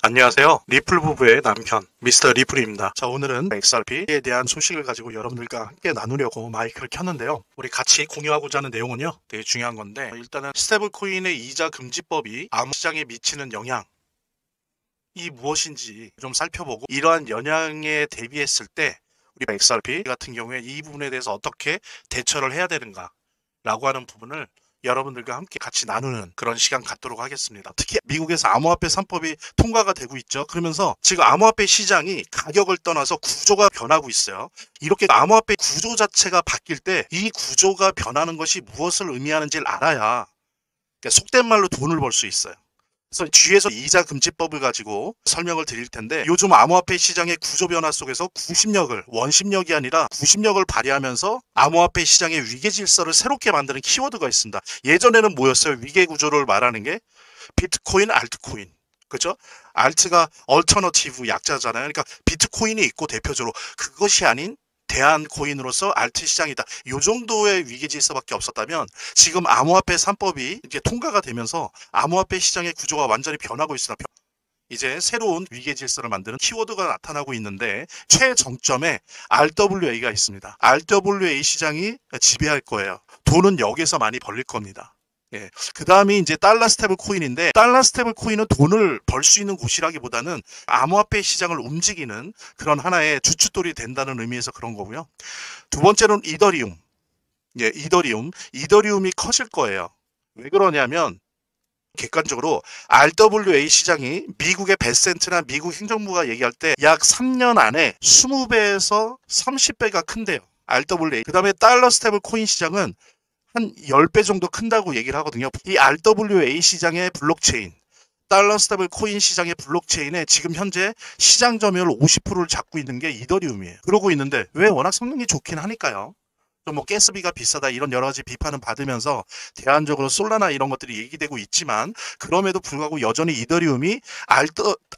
안녕하세요. 리플 부부의 남편 미스터 리플입니다. 자, 오늘은 XRP에 대한 소식을 가지고 여러분들과 함께 나누려고 마이크를 켰는데요. 우리 같이 공유하고자 하는 내용은요, 되게 중요한 건데, 일단은 스테이블 코인의 이자 금지법이 암호 시장에 미치는 영향이 무엇인지 좀 살펴보고, 이러한 영향에 대비했을 때 우리 XRP 같은 경우에 이 부분에 대해서 어떻게 대처를 해야 되는가 라고 하는 부분을 여러분들과 함께 같이 나누는 그런 시간 갖도록 하겠습니다. 특히 미국에서 암호화폐 3법이 통과가 되고 있죠. 그러면서 지금 암호화폐 시장이 가격을 떠나서 구조가 변하고 있어요. 이렇게 암호화폐 구조 자체가 바뀔 때 이 구조가 변하는 것이 무엇을 의미하는지를 알아야, 그러니까 속된 말로 돈을 벌 수 있어요. 그래서 뒤에서 이자 금지법을 가지고 설명을 드릴 텐데, 요즘 암호화폐 시장의 구조 변화 속에서 구심력을, 원심력이 아니라 구심력을 발휘하면서 암호화폐 시장의 위계 질서를 새롭게 만드는 키워드가 있습니다. 예전에는 뭐였어요? 위계 구조를 말하는 게 비트코인, 알트코인. 그죠? 알트가 얼터너티브 약자잖아요. 그러니까 비트코인이 있고 대표적으로 그것이 아닌 대안 코인으로서 알트 시장이다. 이 정도의 위계 질서밖에 없었다면, 지금 암호화폐 3법이 이제 통과가 되면서 암호화폐 시장의 구조가 완전히 변하고 있습니다. 이제 새로운 위계 질서를 만드는 키워드가 나타나고 있는데, 최정점에 RWA가 있습니다. RWA 시장이 지배할 거예요. 돈은 여기서 많이 벌릴 겁니다. 예. 그 다음이 이제 달러 스테이블 코인인데, 달러 스테이블 코인은 돈을 벌 수 있는 곳이라기보다는 암호화폐 시장을 움직이는 그런 하나의 주춧돌이 된다는 의미에서 그런 거고요. 두 번째는 이더리움. 예, 이더리움이 커질 거예요. 왜 그러냐면, 객관적으로 RWA 시장이 미국의 베센트나 미국 행정부가 얘기할 때 약 3년 안에 20배에서 30배가 큰대요. RWA. 그 다음에 달러 스테이블 코인 시장은 한 10배 정도 큰다고 얘기를 하거든요. 이 RWA 시장의 블록체인, 달러 스테이블 코인 시장의 블록체인에 지금 현재 시장 점유율 50%를 잡고 있는 게 이더리움이에요. 그러고 있는데, 왜? 워낙 성능이 좋긴 하니까요. 좀 뭐 가스비가 비싸다 이런 여러 가지 비판은 받으면서 대안적으로 솔라나 이런 것들이 얘기되고 있지만, 그럼에도 불구하고 여전히 이더리움이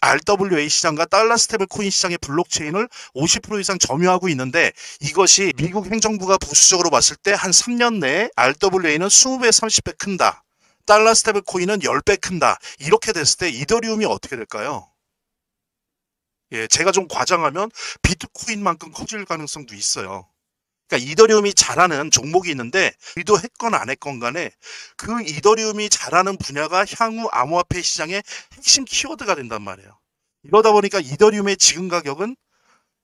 RWA 시장과 달러 스테이블 코인 시장의 블록체인을 50% 이상 점유하고 있는데, 이것이 미국 행정부가 보수적으로 봤을 때 한 3년 내에 RWA는 20배, 30배 큰다. 달러 스테이블 코인은 10배 큰다. 이렇게 됐을 때 이더리움이 어떻게 될까요? 예, 제가 좀 과장하면 비트코인만큼 커질 가능성도 있어요. 그러니까 이더리움이 잘하는 종목이 있는데, 의도했건 안 했건 간에 그 이더리움이 잘하는 분야가 향후 암호화폐 시장의 핵심 키워드가 된단 말이에요. 이러다 보니까 이더리움의 지금 가격은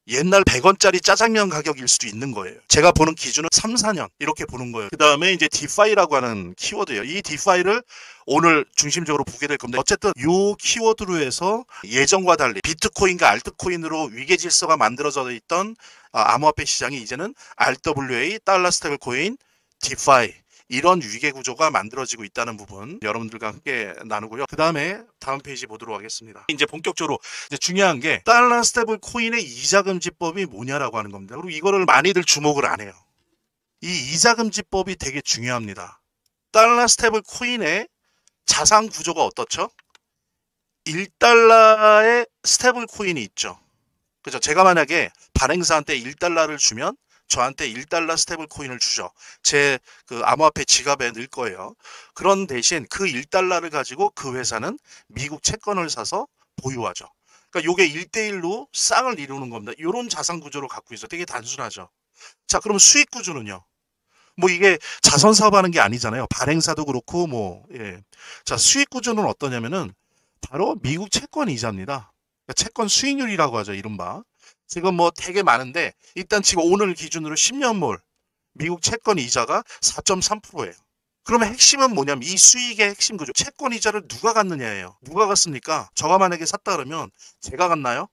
옛날 100원짜리 짜장면 가격일 수도 있는 거예요. 제가 보는 기준은 3, 4년 이렇게 보는 거예요. 그 다음에 이제 디파이라고 하는 키워드예요. 이 디파이를 오늘 중심적으로 보게 될 겁니다. 어쨌든 이 키워드로 해서 예전과 달리 비트코인과 알트코인으로 위계 질서가 만들어져 있던 암호화폐 시장이 이제는 RWA, 달러 스테이블 코인, 디파이, 이런 위계 구조가 만들어지고 있다는 부분 여러분들과 함께 나누고요. 그 다음에 다음 페이지 보도록 하겠습니다. 이제 본격적으로 이제 중요한 게 달러 스테이블 코인의 이자 금지법이 뭐냐라고 하는 겁니다. 그리고 이거를 많이들 주목을 안 해요. 이 이자 금지법이 되게 중요합니다. 달러 스테이블 코인의 자산 구조가 어떻죠? 1달러의 스테이블 코인이 있죠. 그죠? 제가 만약에 발행사한테 1달러를 주면 저한테 1달러 스테이블 코인을 주죠. 제 그 암호화폐 지갑에 넣을 거예요. 그런 대신 그 1달러를 가지고 그 회사는 미국 채권을 사서 보유하죠. 그러니까 요게 1대1로 쌍을 이루는 겁니다. 이런 자산 구조를 갖고 있어요. 되게 단순하죠. 자, 그럼 수익 구조는요? 뭐 이게 자선 사업하는 게 아니잖아요. 발행사도 그렇고 뭐, 예. 자, 수익 구조는 어떠냐면은 바로 미국 채권 이자입니다. 그러니까 채권 수익률이라고 하죠. 이른바. 지금 뭐 되게 많은데, 일단 지금 오늘 기준으로 10년물 미국 채권 이자가 4.3%예요. 그러면 핵심은 뭐냐면 이 수익의 핵심 구조. 채권 이자를 누가 갖느냐예요. 누가 갖습니까? 저가 만약에 샀다 그러면 제가 갖나요?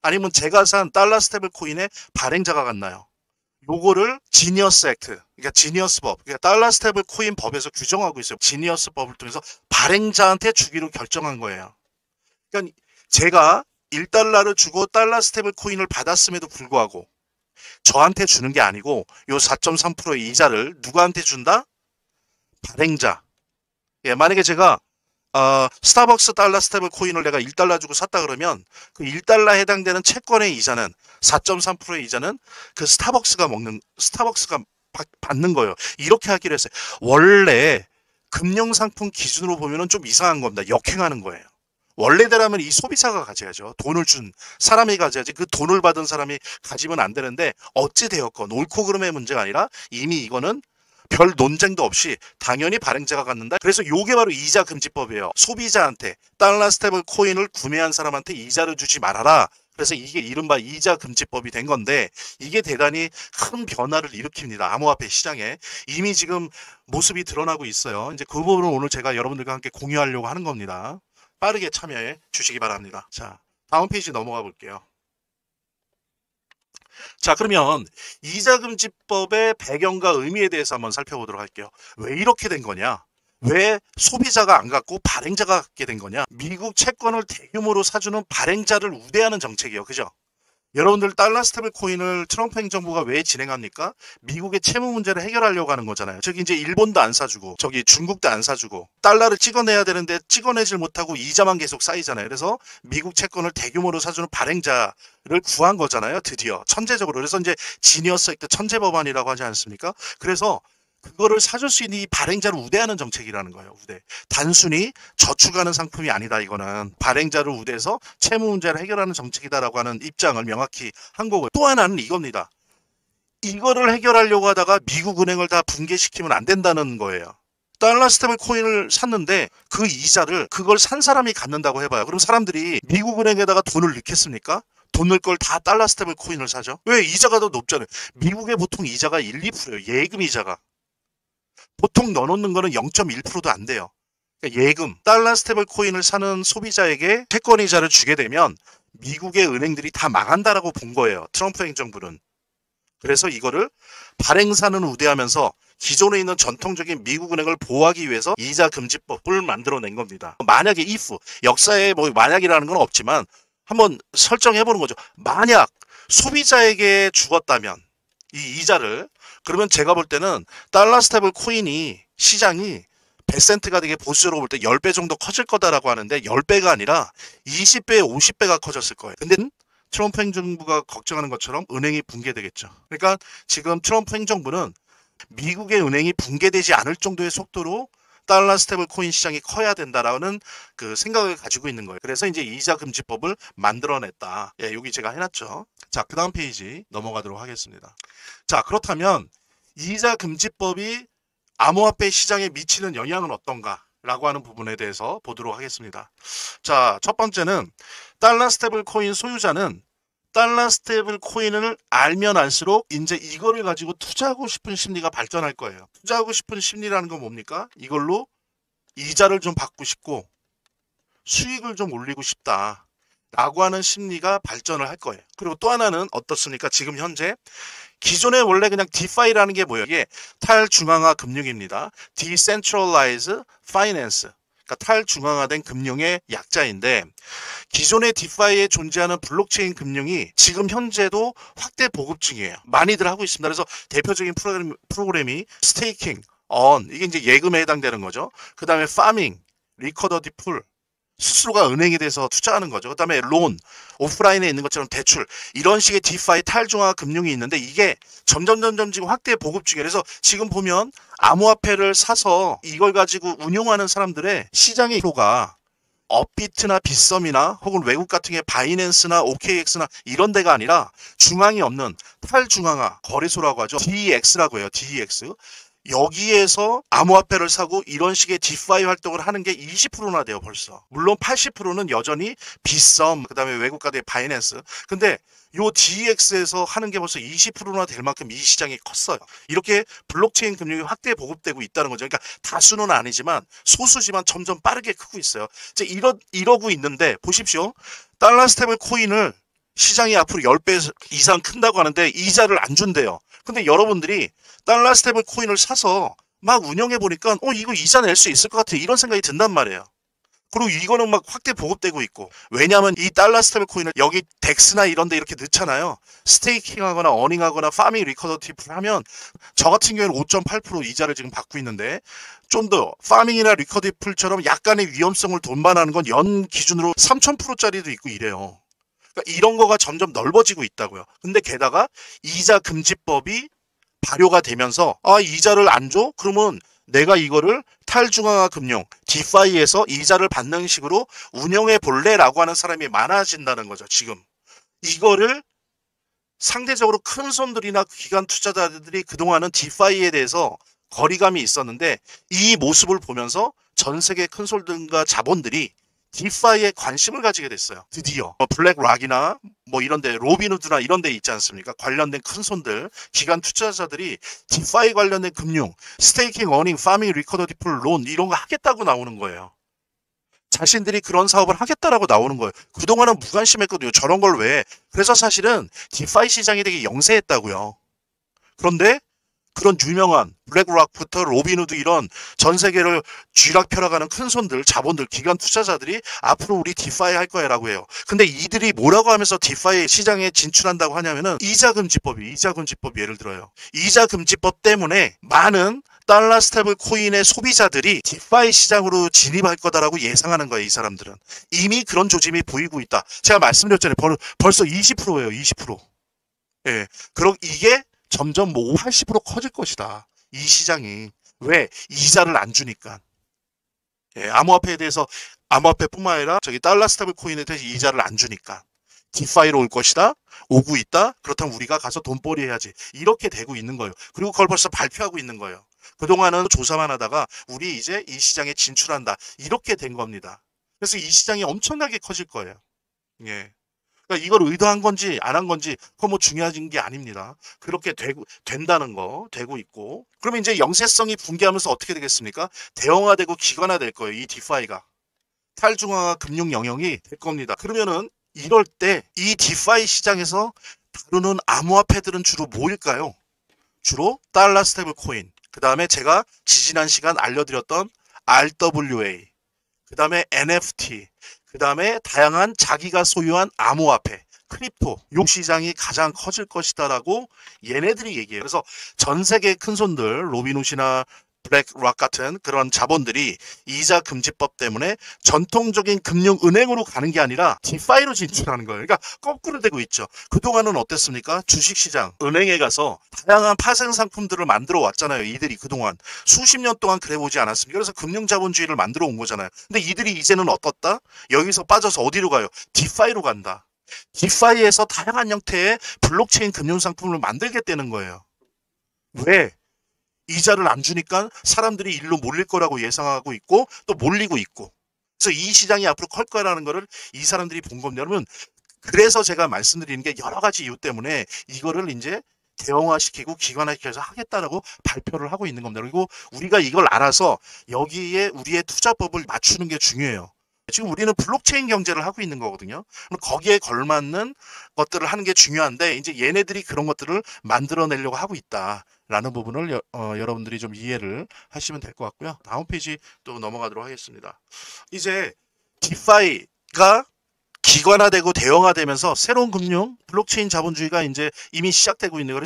아니면 제가 산 달러 스테이블 코인의 발행자가 갖나요? 요거를 지니어스 액트, 그러니까 지니어스 법, 그러니까 달러 스테이블 코인 법에서 규정하고 있어요. 지니어스 법을 통해서 발행자한테 주기로 결정한 거예요. 그러니까 제가 1달러를 주고 달러 스테이블 코인을 받았음에도 불구하고 저한테 주는 게 아니고 요 4.3%의 이자를 누구한테 준다? 발행자. 예, 만약에 제가 스타벅스 달러 스테이블 코인을 내가 1달러 주고 샀다 그러면 그 1달러에 해당되는 채권의 이자는 4.3%의 이자는 그 스타벅스가 받는 거예요. 이렇게 하기로 했어요. 원래 금융상품 기준으로 보면은 좀 이상한 겁니다. 역행하는 거예요. 원래대로라면 이 소비자가 가져야죠. 돈을 준 사람이 가져야지 그 돈을 받은 사람이 가지면 안 되는데 어찌 되었건 옳고 그름의 문제가 아니라 이미 이거는 별 논쟁도 없이 당연히 발행자가 갖는다. 그래서 요게 바로 이자 금지법이에요. 소비자한테 달러 스테이블 코인을 구매한 사람한테 이자를 주지 말아라. 그래서 이게 이른바 이자 금지법이 된 건데 이게 대단히 큰 변화를 일으킵니다. 암호화폐 시장에 이미 지금 모습이 드러나고 있어요. 이제 그 부분을 오늘 제가 여러분들과 함께 공유하려고 하는 겁니다. 빠르게 참여해 주시기 바랍니다. 자, 다음 페이지 넘어가 볼게요. 자, 그러면 이자금지법의 배경과 의미에 대해서 한번 살펴보도록 할게요. 왜 이렇게 된 거냐? 왜 소비자가 안 갖고 발행자가 갖게 된 거냐? 미국 채권을 대규모로 사주는 발행자를 우대하는 정책이에요. 그죠? 여러분들 달러 스테이블 코인을 트럼프 행정부가 왜 진행합니까? 미국의 채무 문제를 해결하려고 하는 거잖아요. 저기 이제 일본도 안 사주고 저기 중국도 안 사주고 달러를 찍어내야 되는데 찍어내질 못하고 이자만 계속 쌓이잖아요. 그래서 미국 채권을 대규모로 사주는 발행자를 구한 거잖아요. 드디어 천재적으로. 그래서 이제 지니어스 액트 천재 법안이라고 하지 않습니까? 그래서 그거를 사줄 수 있는 이 발행자를 우대하는 정책이라는 거예요. 우대. 단순히 저축하는 상품이 아니다. 이거는 발행자를 우대해서 채무 문제를 해결하는 정책이다라고 하는 입장을 명확히 한 거고요. 또 하나는 이겁니다. 이거를 해결하려고 하다가 미국 은행을 다 붕괴시키면 안 된다는 거예요. 달러 스테이블 코인을 샀는데 그 이자를 그걸 산 사람이 갖는다고 해봐요. 그럼 사람들이 미국 은행에다가 돈을 넣겠습니까? 돈 넣을 걸 다 달러 스테이블 코인을 사죠? 왜? 이자가 더 높잖아요. 미국의 보통 이자가 1, 2%예요. 예금 이자가. 보통 넣어놓는 거는 0.1%도 안 돼요. 그러니까 예금, 달러 스테이블 코인을 사는 소비자에게 채권 이자를 주게 되면 미국의 은행들이 다 망한다라고 본 거예요. 트럼프 행정부는. 그래서 이거를 발행사는 우대하면서 기존에 있는 전통적인 미국 은행을 보호하기 위해서 이자 금지법을 만들어낸 겁니다. 만약에 if, 역사에 뭐 만약이라는 건 없지만 한번 설정해 보는 거죠. 만약 소비자에게 죽었다면 이 이자를 그러면 제가 볼 때는 달러 스테이블 코인이 시장이 100센트가 되게 보수적으로 볼 때 10배 정도 커질 거다라고 하는데 10배가 아니라 20배, 50배가 커졌을 거예요. 근데 트럼프 행정부가 걱정하는 것처럼 은행이 붕괴되겠죠. 그러니까 지금 트럼프 행정부는 미국의 은행이 붕괴되지 않을 정도의 속도로 달러 스테이블 코인 시장이 커야 된다라는 그 생각을 가지고 있는 거예요. 그래서 이제 이자 금지법을 만들어냈다. 예, 여기 제가 해놨죠. 자, 그 다음 페이지 넘어가도록 하겠습니다. 자, 그렇다면 이자 금지법이 암호화폐 시장에 미치는 영향은 어떤가? 라고 하는 부분에 대해서 보도록 하겠습니다. 자, 첫 번째는 달러 스테이블 코인 소유자는 달러 스테이블 코인을 알면 알수록 이제 이거를 가지고 투자하고 싶은 심리가 발전할 거예요. 투자하고 싶은 심리라는 건 뭡니까? 이걸로 이자를 좀 받고 싶고 수익을 좀 올리고 싶다 라고 하는 심리가 발전을 할 거예요. 그리고 또 하나는 어떻습니까? 지금 현재 기존에 원래 그냥 DeFi라는 게 뭐예요? 이게 탈중앙화 금융입니다. Decentralized Finance. 그러니까 탈중앙화된 금융의 약자인데 기존의 디파이에 존재하는 블록체인 금융이 지금 현재도 확대 보급 중이에요. 많이들 하고 있습니다. 그래서 대표적인 프로그램이 스테이킹, 이게 이제 예금에 해당되는 거죠. 그 다음에 파밍, 리커더리 풀, 스스로가 은행에 대해서 투자하는 거죠. 그 다음에 론, 오프라인에 있는 것처럼 대출, 이런 식의 디파이 탈중앙화 금융이 있는데 이게 점점 지금 확대 보급 중이에요. 그래서 지금 보면 암호화폐를 사서 이걸 가지고 운용하는 사람들의 시장의 표가 업비트나 빗썸이나 혹은 외국 같은 게 바이낸스나 OKX나 이런 데가 아니라 중앙이 없는 탈중앙화 거래소라고 하죠. DEX라고 해요. DEX. 여기에서 암호화폐를 사고 이런 식의 디파이 활동을 하는 게 20%나 돼요 벌써. 물론 80%는 여전히 빗썸, 그 다음에 외국 가의 바이낸스. 근데 요 DEX에서 하는 게 벌써 20%나 될 만큼 이 시장이 컸어요. 이렇게 블록체인 금융이 확대 보급되고 있다는 거죠. 그러니까 다수는 아니지만 소수지만 점점 빠르게 크고 있어요. 이제 이러고 있는데 보십시오. 달러 스테이블 코인을 시장이 앞으로 10배 이상 큰다고 하는데 이자를 안 준대요. 근데 여러분들이 달러 스테이블 코인을 사서 막 운영해 보니까 이거 이자 낼 수 있을 것 같아 이런 생각이 든단 말이에요. 그리고 이거는 막 확대 보급되고 있고 왜냐하면 이 달러 스테이블 코인을 여기 덱스나 이런 데 이렇게 넣잖아요. 스테이킹 하거나 어닝하거나 파밍 리커더리 풀 하면 저 같은 경우에는 5.8% 이자를 지금 받고 있는데 좀 더 파밍이나 리커더리 풀처럼 약간의 위험성을 동반하는 건 연 기준으로 3,000%짜리도 있고 이래요. 그러니까 이런 거가 점점 넓어지고 있다고요. 근데 게다가 이자 금지법이 발효가 되면서 이자를 안 줘? 그러면 내가 이거를 탈중앙화 금융, 디파이에서 이자를 받는 식으로 운영해 볼래라고 하는 사람이 많아진다는 거죠. 지금. 이거를 상대적으로 큰 손들이나 기관 투자자들이 그동안은 디파이에 대해서 거리감이 있었는데 이 모습을 보면서 전 세계 큰 손들과 자본들이 디파이에 관심을 가지게 됐어요. 드디어 블랙락이나 뭐 이런데 로빈후드나 이런데 있지 않습니까? 관련된 큰 손들, 기관 투자자들이 디파이 관련된 금융, 스테이킹, 어닝, 파밍, 리커더 디플, 론 이런 거 하겠다고 나오는 거예요. 자신들이 그런 사업을 하겠다라고 나오는 거예요. 그동안은 무관심했거든요. 저런 걸 왜? 그래서 사실은 디파이 시장이 되게 영세했다고요. 그런데 그런 유명한 블랙락부터 로빈후드 이런 전 세계를 쥐락펴락하는 큰 손들, 자본들, 기관 투자자들이 앞으로 우리 디파이 할 거야 라고 해요. 근데 이들이 뭐라고 하면서 디파이 시장에 진출한다고 하냐면은 이자금지법이 예를 들어요. 이자금지법 때문에 많은 달러 스테이블 코인의 소비자들이 디파이 시장으로 진입할 거다라고 예상하는 거예요. 이 사람들은. 이미 그런 조짐이 보이고 있다. 제가 말씀드렸잖아요. 벌써 20%예요. 20%. 예. 그럼 이게 점점 뭐 80% 커질 것이다. 이 시장이. 왜? 이자를 안 주니까. 예, 암호화폐에 대해서 암호화폐뿐만 아니라 저기 달러 스테이블 코인에 대해서 이자를 안 주니까. 디파이로 올 것이다. 오고 있다. 그렇다면 우리가 가서 돈벌이 해야지. 이렇게 되고 있는 거예요. 그리고 그걸 벌써 발표하고 있는 거예요. 그동안은 조사만 하다가 우리 이제 이 시장에 진출한다. 이렇게 된 겁니다. 그래서 이 시장이 엄청나게 커질 거예요. 예. 그러니까 이걸 의도한 건지 안 한 건지 그건 뭐 중요한 게 아닙니다. 그렇게 된다는 거 되고 있고 그러면 이제 영세성이 붕괴하면서 어떻게 되겠습니까? 대형화되고 기관화될 거예요. 이 디파이가. 탈중앙화 금융 영역이 될 겁니다. 그러면은 이럴 때 이 디파이 시장에서 다루는 암호화폐들은 주로 뭐일까요? 주로 달러 스테이블 코인, 그 다음에 제가 지지난 시간 알려드렸던 RWA, 그 다음에 NFT, 그 다음에 다양한 자기가 소유한 암호화폐, 크립토, 요 시장이 가장 커질 것이다라고 얘네들이 얘기해요. 그래서 전 세계 큰 손들, 로빈훗이나 블랙락 같은 그런 자본들이 이자 금지법 때문에 전통적인 금융은행으로 가는 게 아니라 디파이로 진출하는 거예요. 그러니까 거꾸로 되고 있죠. 그동안은 어땠습니까? 주식시장, 은행에 가서 다양한 파생 상품들을 만들어 왔잖아요. 이들이 그동안 수십 년 동안 그래 보지 않았습니까? 그래서 금융자본주의를 만들어 온 거잖아요. 근데 이들이 이제는 어떻다? 여기서 빠져서 어디로 가요? 디파이로 간다. 디파이에서 다양한 형태의 블록체인 금융상품을 만들겠다는 거예요. 왜? 이자를 안 주니까 사람들이 일로 몰릴 거라고 예상하고 있고 또 몰리고 있고 그래서 이 시장이 앞으로 클 거라는 거를 이 사람들이 본 겁니다. 여러분 그래서 제가 말씀드리는 게 여러 가지 이유 때문에 이거를 이제 대형화시키고 기관화시켜서 하겠다라고 발표를 하고 있는 겁니다. 그리고 우리가 이걸 알아서 여기에 우리의 투자법을 맞추는 게 중요해요. 지금 우리는 블록체인 경제를 하고 있는 거거든요. 거기에 걸맞는 것들을 하는 게 중요한데 이제 얘네들이 그런 것들을 만들어내려고 하고 있다라는 부분을 여러분들이 좀 이해를 하시면 될 것 같고요. 다음 페이지 또 넘어가도록 하겠습니다. 이제 디파이가 기관화되고 대형화되면서 새로운 금융, 블록체인 자본주의가 이제 이미 시작되고 있는 걸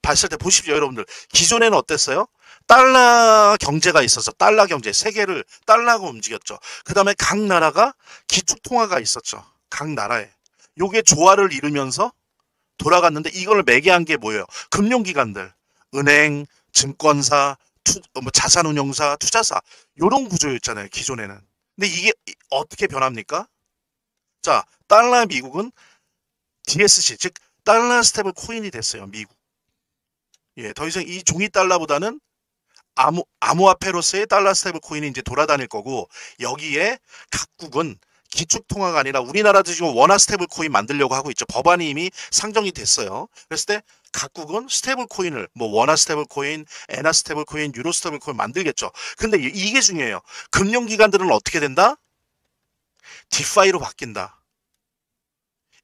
봤을 때 보십시오, 여러분들. 기존에는 어땠어요? 달러 경제가 있어서 달러 경제, 세계를 달러가 움직였죠. 그 다음에 각 나라가 기축통화가 있었죠. 각 나라에. 요게 조화를 이루면서 돌아갔는데 이걸 매개한 게 뭐예요? 금융기관들, 은행, 증권사, 자산운용사, 투자사 요런 구조였잖아요. 기존에는. 근데 이게 어떻게 변합니까? 자, 달러 미국은 DSC, 즉 달러 스테이블 코인이 됐어요. 미국. 예, 더 이상 이 종이 달러보다는 암호화폐로서의 달러 스테이블 코인이 이제 돌아다닐 거고 여기에 각국은 기축통화가 아니라 우리나라도 지금 원화 스테이블 코인 만들려고 하고 있죠. 법안이 이미 상정이 됐어요. 그랬을 때 각국은 스테이블 코인을 뭐 원화 스테이블 코인, 엔화 스테이블 코인, 유로 스테이블 코인 만들겠죠. 근데 이게 중요해요. 금융기관들은 어떻게 된다? 디파이로 바뀐다.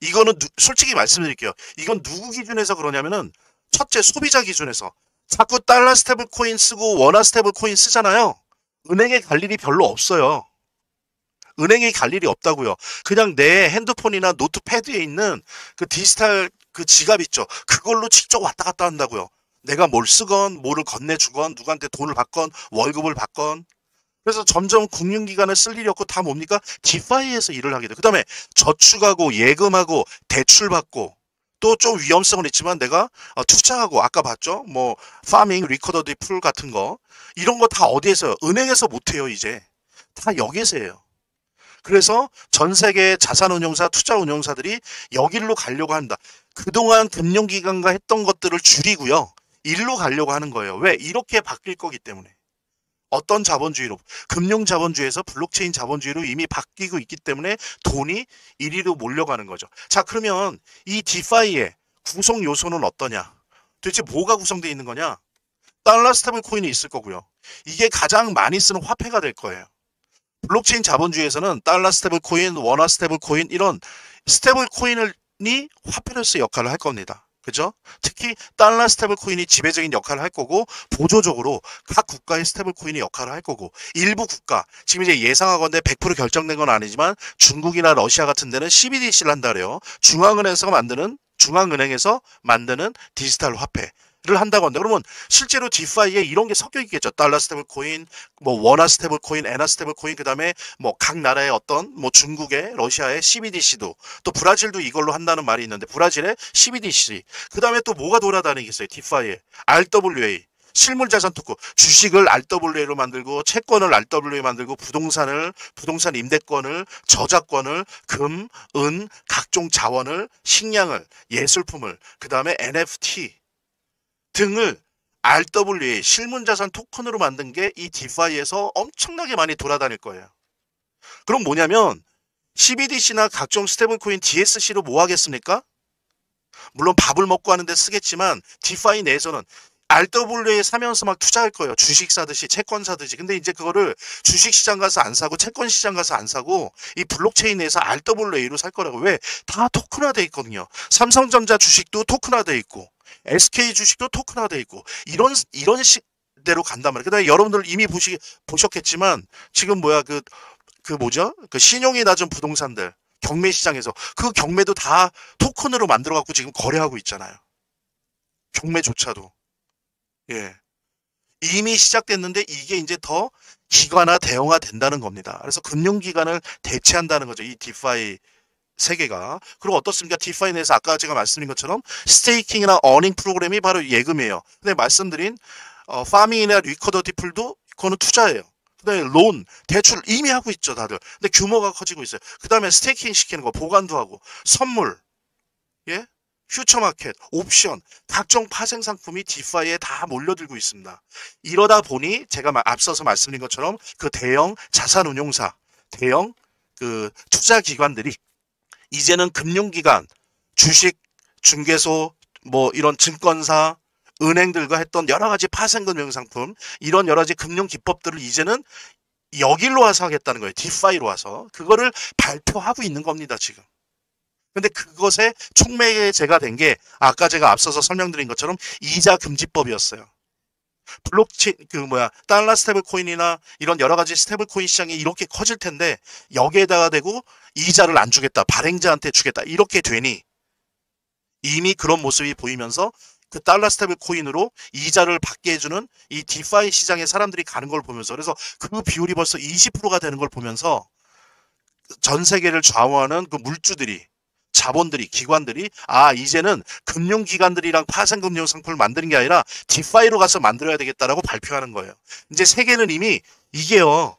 이거는 솔직히 말씀드릴게요. 이건 누구 기준에서 그러냐면은 첫째 소비자 기준에서 자꾸 달러 스테이블 코인 쓰고 원화 스테이블 코인 쓰잖아요. 은행에 갈 일이 별로 없어요. 은행에 갈 일이 없다고요. 그냥 내 핸드폰이나 노트패드에 있는 그 디지털 그 지갑 있죠. 그걸로 직접 왔다 갔다 한다고요. 내가 뭘 쓰건 뭐를 건네주건 누구한테 돈을 받건 월급을 받건 그래서 점점 금융기관을 쓸 일이 없고 다 뭡니까? 디파이에서 일을 하게 돼요. 그 다음에 저축하고 예금하고 대출받고 또 좀 위험성은 있지만 내가 투자하고 아까 봤죠? 뭐 파밍, 리코더드 풀 같은 거 이런 거 다 어디에서 은행에서 못 해요, 이제. 다 여기서 해요. 그래서 전 세계 자산운용사, 투자운용사들이 여기로 가려고 한다. 그동안 금융기관과 했던 것들을 줄이고요. 일로 가려고 하는 거예요. 왜? 이렇게 바뀔 거기 때문에. 어떤 자본주의로, 금융자본주의에서 블록체인 자본주의로 이미 바뀌고 있기 때문에 돈이 이리로 몰려가는 거죠. 자, 그러면 이 디파이의 구성 요소는 어떠냐? 도대체 뭐가 구성되어 있는 거냐? 달러 스테이블 코인이 있을 거고요. 이게 가장 많이 쓰는 화폐가 될 거예요. 블록체인 자본주의에서는 달러 스테이블 코인, 원화 스테이블 코인 이런 스테이블 코인이 화폐로서 역할을 할 겁니다. 그죠? 특히 달러 스테이블 코인이 지배적인 역할을 할 거고 보조적으로 각 국가의 스테이블 코인이 역할을 할 거고 일부 국가 지금 이제 예상하건대 100% 결정된 건 아니지만 중국이나 러시아 같은 데는 CBDC를 한다 그래요. 중앙은행에서 만드는 디지털 화폐 를 한다고 한다. 그러면 실제로 디파이에 이런 게 섞여 있겠죠. 달러 스테이블 코인, 뭐 원화 스테이블 코인, 엔화 스테이블 코인, 그다음에 뭐 각 나라의 어떤 뭐 중국의, 러시아의 CBDC도 또 브라질도 이걸로 한다는 말이 있는데 브라질의 CBDC. 그다음에 또 뭐가 돌아다니겠어요? 디파이에 RWA. 실물 자산 토큰, 주식을 RWA로 만들고 채권을 RWA 만들고 부동산 임대권을 저작권을 금, 은, 각종 자원을 식량을 예술품을 그다음에 NFT 등을 RWA 실문자산 토큰으로 만든 게 이 디파이에서 엄청나게 많이 돌아다닐 거예요. 그럼 뭐냐면 CBDC나 각종 스테이블코인 DSC로 뭐 하겠습니까? 물론 밥을 먹고 하는데 쓰겠지만 디파이 내에서는 RWA 사면서 막 투자할 거예요. 주식 사듯이 채권 사듯이. 근데 이제 그거를 주식시장 가서 안 사고 채권 시장 가서 안 사고 이 블록체인 내에서 RWA로 살 거라고. 왜? 다 토큰화돼 있거든요. 삼성전자 주식도 토큰화돼 있고 SK 주식도 토큰화돼 있고 이런 식대로 간단 말이에요. 그다음에 여러분들 이미 보셨겠지만 지금 뭐야 그 뭐죠? 그 신용이 낮은 부동산들 경매 시장에서 그 경매도 다 토큰으로 만들어 갖고 지금 거래하고 있잖아요. 경매조차도. 예. 이미 시작됐는데 이게 이제 더 기관화 대형화 된다는 겁니다. 그래서 금융기관을 대체한다는 거죠. 이 디파이 세계가. 그리고 어떻습니까? 디파이 내에서 아까 제가 말씀드린 것처럼 스테이킹이나 어닝 프로그램이 바로 예금이에요. 근데 말씀드린 파밍이나 리커더 디플도 그거는 투자예요. 그다음에 론, 대출 이미 하고 있죠, 다들. 근데 규모가 커지고 있어요. 그다음에 스테이킹 시키는 거, 보관도 하고, 선물, 예? 퓨처마켓, 옵션, 각종 파생 상품이 디파이에 다 몰려들고 있습니다. 이러다 보니 제가 앞서서 말씀드린 것처럼 그 대형 자산운용사, 대형 그 투자기관들이 이제는 금융기관, 주식, 중개소, 뭐 이런 증권사, 은행들과 했던 여러 가지 파생금융 상품, 이런 여러 가지 금융 기법들을 이제는 여기로 와서 하겠다는 거예요. 디파이로 와서. 그거를 발표하고 있는 겁니다, 지금. 근데 그것의 촉매제가 된 게 아까 제가 앞서서 설명드린 것처럼 이자 금지법이었어요. 블록체인 달러 스테이블 코인이나 이런 여러 가지 스테이블 코인 시장이 이렇게 커질 텐데 여기에다가 대고 이자를 안 주겠다, 발행자한테 주겠다 이렇게 되니 이미 그런 모습이 보이면서 그 달러 스테이블 코인으로 이자를 받게 해주는 이 디파이 시장에 사람들이 가는 걸 보면서 그래서 그 비율이 벌써 20%가 되는 걸 보면서 전 세계를 좌우하는 그 물주들이 자본들이 기관들이 이제는 금융기관들이랑 파생금융 상품을 만드는 게 아니라 디파이로 가서 만들어야 되겠다라고 발표하는 거예요. 이제 세계는 이미 이게요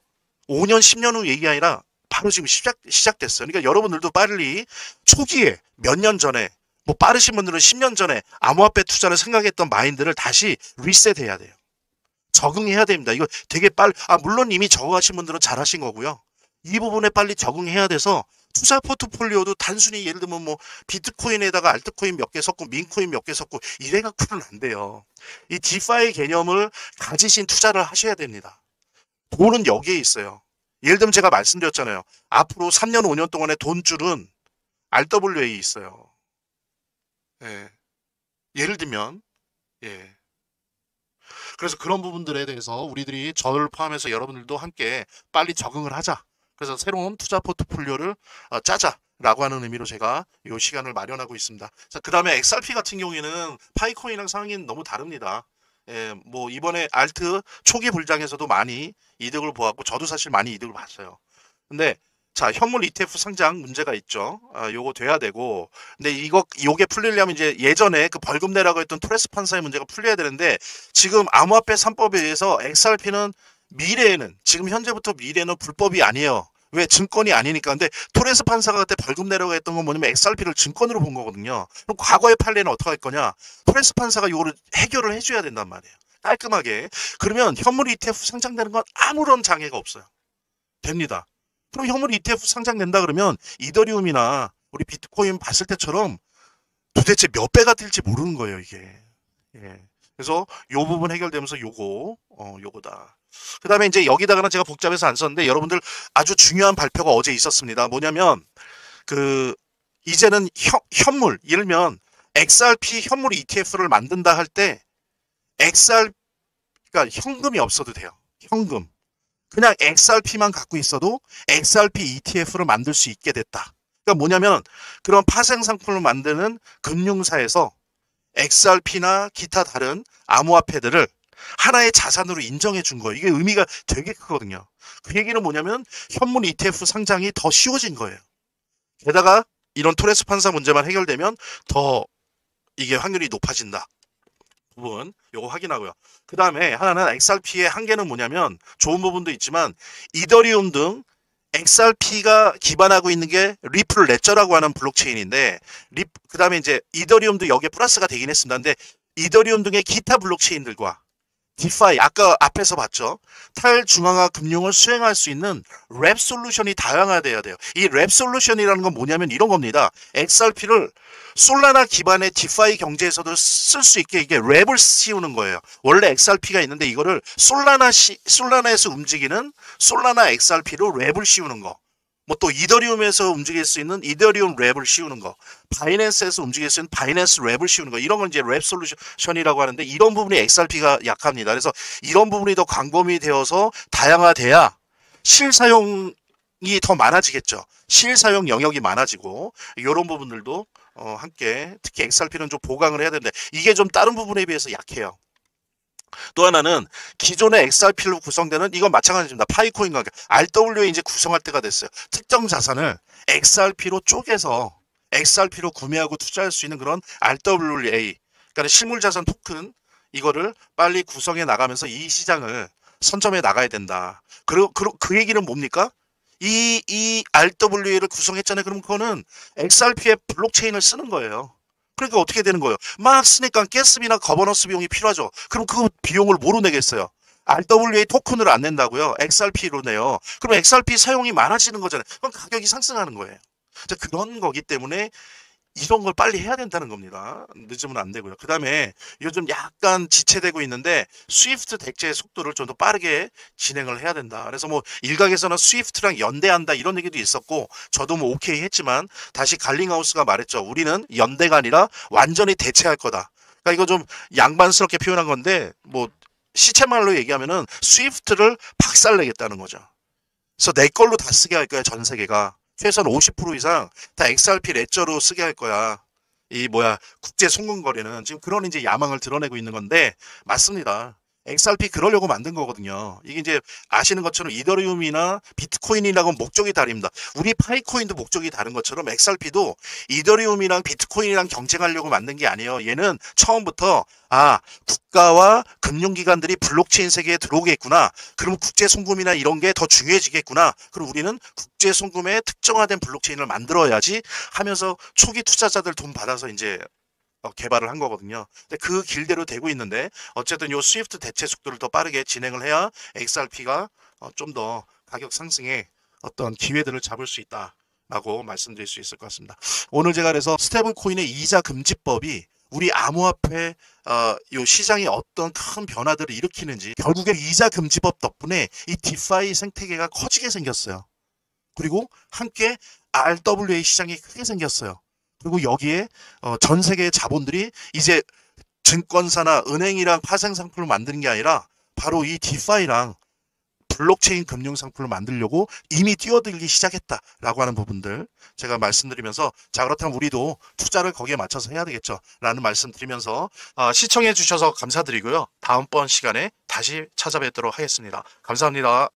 5년 10년 후 얘기 아니라 바로 지금 시작됐어요. 그러니까 여러분들도 빨리 초기에 몇 년 전에 뭐 빠르신 분들은 10년 전에 암호화폐 투자를 생각했던 마인드를 다시 리셋해야 돼요. 적응해야 됩니다. 이거 되게 빨리 물론 이미 적응하신 분들은 잘하신 거고요. 이 부분에 빨리 적응해야 돼서 투자 포트폴리오도 단순히 예를 들면 뭐 비트코인에다가 알트코인 몇 개 섞고 민코인 몇 개 섞고 이래 갖고는 안 돼요. 이 디파이 개념을 가지신 투자를 하셔야 됩니다. 돈은 여기에 있어요. 예를 들면 제가 말씀드렸잖아요. 앞으로 3년 5년 동안의 돈줄은 RWA에 있어요. 예. 예를 들면 예. 그래서 그런 부분들에 대해서 우리들이 저를 포함해서 여러분들도 함께 빨리 적응을 하자. 그래서 새로운 투자 포트폴리오를 짜자라고 하는 의미로 제가 이 시간을 마련하고 있습니다. 자, 그 다음에 XRP 같은 경우에는 파이코인이랑 상황이 너무 다릅니다. 예, 뭐 이번에 알트 초기 불장에서도 많이 이득을 보았고 저도 사실 많이 이득을 봤어요. 근데 자, 현물 ETF 상장 문제가 있죠. 요거 돼야 되고. 근데 요게 풀리려면 이제 예전에 그 벌금 내라고 했던 토레스 판사의 문제가 풀려야 되는데 지금 암호화폐 3법에 의해서 XRP는 미래에는, 지금 현재부터 미래는 불법이 아니에요. 왜? 증권이 아니니까. 근데 토레스 판사가 그때 벌금 내라고 했던 건 뭐냐면 XRP를 증권으로 본 거거든요. 그럼 과거의 판례는 어떻게 할 거냐? 토레스 판사가 요거를 해결을 해줘야 된단 말이에요. 깔끔하게. 그러면 현물 ETF 상장되는 건 아무런 장애가 없어요. 됩니다. 그럼 현물 ETF 상장된다 그러면 이더리움이나 우리 비트코인 봤을 때처럼 도대체 몇 배가 뛸지 모르는 거예요, 이게. 예. 그래서 요 부분 해결되면서 요거다. 그 다음에 이제 여기다가는 제가 복잡해서 안 썼는데 여러분들 아주 중요한 발표가 어제 있었습니다. 뭐냐면 이제는 현물, 예를 들면 XRP 현물 ETF를 만든다 할 때 그러니까 현금이 없어도 돼요. 현금. 그냥 XRP만 갖고 있어도 XRP ETF를 만들 수 있게 됐다. 그러니까 뭐냐면 그런 파생 상품을 만드는 금융사에서 XRP나 기타 다른 암호화폐들을 하나의 자산으로 인정해 준 거예요. 이게 의미가 되게 크거든요. 그 얘기는 뭐냐면 현물 ETF 상장이 더 쉬워진 거예요. 게다가 이런 토레스 판사 문제만 해결되면 더 이게 확률이 높아진다. 부분 요거 확인하고요. 그 다음에 하나는 XRP의 한계는 뭐냐면 좋은 부분도 있지만 이더리움 등 XRP가 기반하고 있는 게 리플 레저라고 하는 블록체인인데 그 다음에 이제 이더리움도 여기에 플러스가 되긴 했습니다. 근데 이더리움 등의 기타 블록체인들과 디파이, 아까 앞에서 봤죠. 탈중앙화 금융을 수행할 수 있는 랩 솔루션이 다양화돼야 돼요. 이 랩 솔루션이라는 건 뭐냐면 이런 겁니다. XRP를 솔라나 기반의 디파이 경제에서도 쓸 수 있게 이게 랩을 씌우는 거예요. 원래 XRP가 있는데 이거를 솔라나에서 움직이는 솔라나 XRP로 랩을 씌우는 거. 뭐 또 이더리움에서 움직일 수 있는 이더리움 랩을 씌우는 거, 바이낸스에서 움직일 수 있는 바이낸스 랩을 씌우는 거, 이런 건 이제 랩 솔루션이라고 하는데 이런 부분이 XRP가 약합니다. 그래서 이런 부분이 더 광범위 되어서 다양화돼야 실사용이 더 많아지겠죠. 실사용 영역이 많아지고 이런 부분들도 함께 특히 XRP는 좀 보강을 해야 되는데 이게 좀 다른 부분에 비해서 약해요. 또 하나는 기존의 XRP로 구성되는 이건 마찬가지입니다. 파이코인과 RWA 이제 구성할 때가 됐어요. 특정 자산을 XRP로 쪼개서 XRP로 구매하고 투자할 수 있는 그런 RWA, 그러니까 실물 자산 토큰 이거를 빨리 구성해 나가면서 이 시장을 선점해 나가야 된다. 그리고 그 얘기는 뭡니까? 이 RWA를 구성했잖아요. 그럼 그거는 XRP의 블록체인을 쓰는 거예요. 그러니까 어떻게 되는 거예요? 막 쓰니까 가스비나 거버넌스 비용이 필요하죠. 그럼 그 비용을 뭐로 내겠어요? RWA 토큰으로 안 낸다고요? XRP로 내요. 그럼 XRP 사용이 많아지는 거잖아요. 그럼 가격이 상승하는 거예요. 자, 그런 거기 때문에 이런 걸 빨리 해야 된다는 겁니다. 늦으면 안 되고요. 그 다음에 요즘 약간 지체되고 있는데 스위프트 대체 속도를 좀 더 빠르게 진행을 해야 된다. 그래서 뭐 일각에서는 스위프트랑 연대한다 이런 얘기도 있었고 저도 뭐 오케이 했지만 다시 갈링하우스가 말했죠. 우리는 연대가 아니라 완전히 대체할 거다. 그러니까 이거 좀 양반스럽게 표현한 건데 뭐 시체말로 얘기하면은 스위프트를 박살내겠다는 거죠. 그래서 내 걸로 다 쓰게 할 거야, 전 세계가. 최소한 50% 이상 다 XRP 레저로 쓰게 할 거야. 국제 송금거래는 지금 그런 이제 야망을 드러내고 있는 건데 맞습니다. XRP 그러려고 만든 거거든요. 이게 이제 아시는 것처럼 이더리움이나 비트코인이라고 목적이 다릅니다. 우리 파이코인도 목적이 다른 것처럼 XRP도 이더리움이랑 비트코인이랑 경쟁하려고 만든 게 아니에요. 얘는 처음부터 국가와 금융기관들이 블록체인 세계에 들어오겠구나. 그럼 국제송금이나 이런 게 더 중요해지겠구나. 그럼 우리는 국제송금의 특정화된 블록체인을 만들어야지 하면서 초기 투자자들 돈 받아서 이제 개발을 한 거거든요. 근데 그 길대로 되고 있는데 어쨌든 요 스위프트 대체 속도를 더 빠르게 진행을 해야 XRP가 좀 더 가격 상승에 어떤 기회들을 잡을 수 있다라고 말씀드릴 수 있을 것 같습니다. 오늘 제가 그래서 스테이블 코인의 이자 금지법이 우리 암호화폐 요 시장에 어떤 큰 변화들을 일으키는지 결국에 이자 금지법 덕분에 이 디파이 생태계가 커지게 생겼어요. 그리고 함께 RWA 시장이 크게 생겼어요. 그리고 여기에 전 세계의 자본들이 이제 증권사나 은행이랑 파생 상품을 만드는 게 아니라 바로 이 디파이랑 블록체인 금융 상품을 만들려고 이미 뛰어들기 시작했다라고 하는 부분들 제가 말씀드리면서 자 그렇다면 우리도 투자를 거기에 맞춰서 해야 되겠죠 라는 말씀 드리면서 시청해 주셔서 감사드리고요. 다음번 시간에 다시 찾아뵙도록 하겠습니다. 감사합니다.